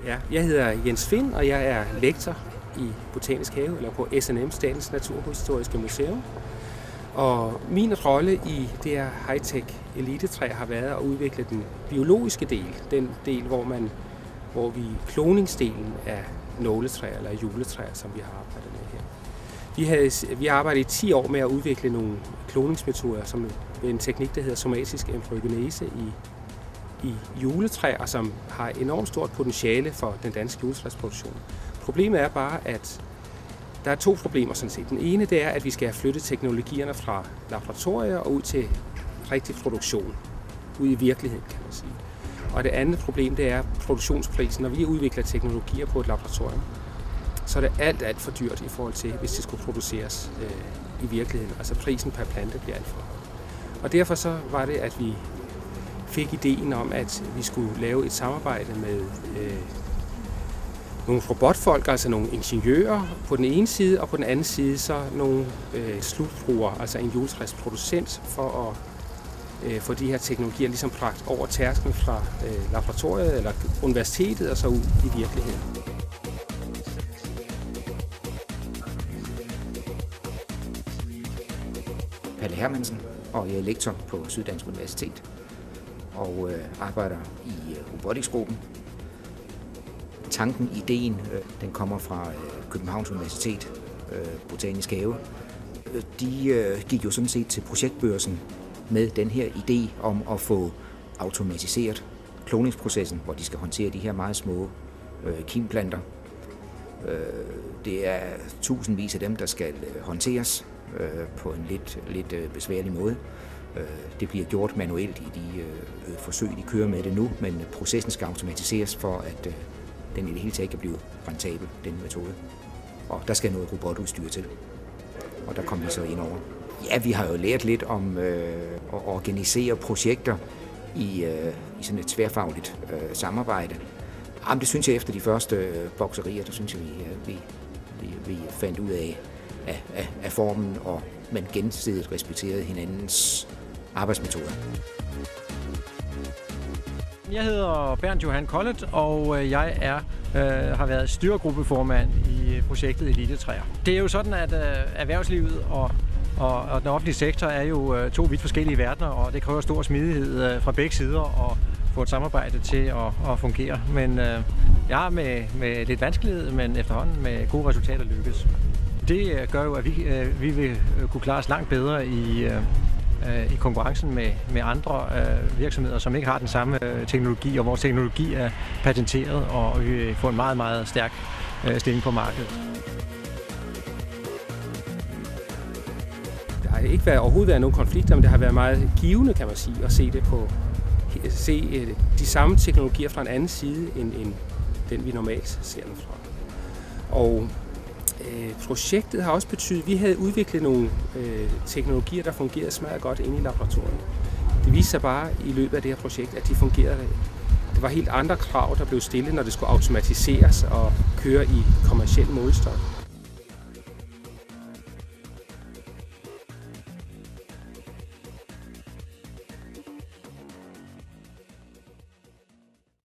Ja, jeg hedder Jens Finn, og jeg er lektor i Botanisk Have, eller på SNM, Statens Naturhistoriske Museum. Og min rolle i det her high-tech elitetræ har været at udvikle den biologiske del, den del, hvor vi kloningsdelen af nåletræer eller juletræer, som vi har arbejdet med her. Vi har arbejdet i 10 år med at udvikle nogle kloningsmetoder, som en teknik, der hedder somatisk embryogenese i juletræer, som har enormt stort potentiale for den danske juletræsproduktion. Problemet er bare, at der er 2 problemer sådan set. Den ene, det er, at vi skal have flyttet teknologierne fra laboratorier og ud til rigtig produktion, ud i virkeligheden, kan man sige. Og det andet problem, det er produktionsprisen. Når vi udvikler teknologier på et laboratorium, så er det alt for dyrt i forhold til, hvis det skulle produceres i virkeligheden. Altså prisen per plante bliver alt for høj. Og derfor så var det, at vi fik ideen om, at vi skulle lave et samarbejde med nogle robotfolk, altså nogle ingeniører på den ene side, og på den anden side så nogle slutbrugere, altså en juletræsproducent, for at få de her teknologier ligesom bragt over tærsklen fra laboratoriet eller universitetet og så ud i virkeligheden. Palle Hermansen, og jeg er lektor på Syddansk Universitet og arbejder i robotics-gruppen. Tanken, ideen, den kommer fra Københavns Universitet, Botanisk Have. De gik jo sådan set til projektbørsen med den her idé om at få automatiseret kloningsprocessen, hvor de skal håndtere de her meget små kimplanter. Det er tusindvis af dem, der skal håndteres på en lidt besværlig måde. Det bliver gjort manuelt i de forsøg, de kører med det nu, men processen skal automatiseres for, at den i det hele taget kan blive rentabel, den metode. Og der skal noget robotudstyr til. Og der kom vi så ind over. Ja, vi har jo lært lidt om at organisere projekter i sådan et tværfagligt samarbejde. Jamen, det synes jeg efter de første bokserier, der synes jeg, vi fandt ud af formen, og man gensidigt respekterede hinandens arbejdsmetoder. Jeg hedder Bernd Johan Kollet, og jeg har været styregruppeformand i projektet Elitetræer. Det er jo sådan, at erhvervslivet og den offentlige sektor er jo 2 vidt forskellige verdener, og det kræver stor smidighed fra begge sider at få et samarbejde til at fungere. Men jeg har med lidt vanskelighed, men efterhånden med gode resultater lykkes. Det gør jo, at vi vil kunne klare os langt bedre i konkurrencen med andre virksomheder, som ikke har den samme teknologi, og vores teknologi er patenteret, og vi får en meget, meget stærk stilling på markedet. Der har ikke overhovedet været nogen konflikter, men det har været meget givende, kan man sige, at se de samme teknologier fra en anden side, end den vi normalt ser dem fra. Og projektet har også betydet, at vi havde udviklet nogle teknologier, der fungerede smadret godt inde i laboratoriet. Det viste sig bare i løbet af det her projekt, at de fungerede. Det var helt andre krav, der blev stillet, når det skulle automatiseres og køre i kommerciel målestok.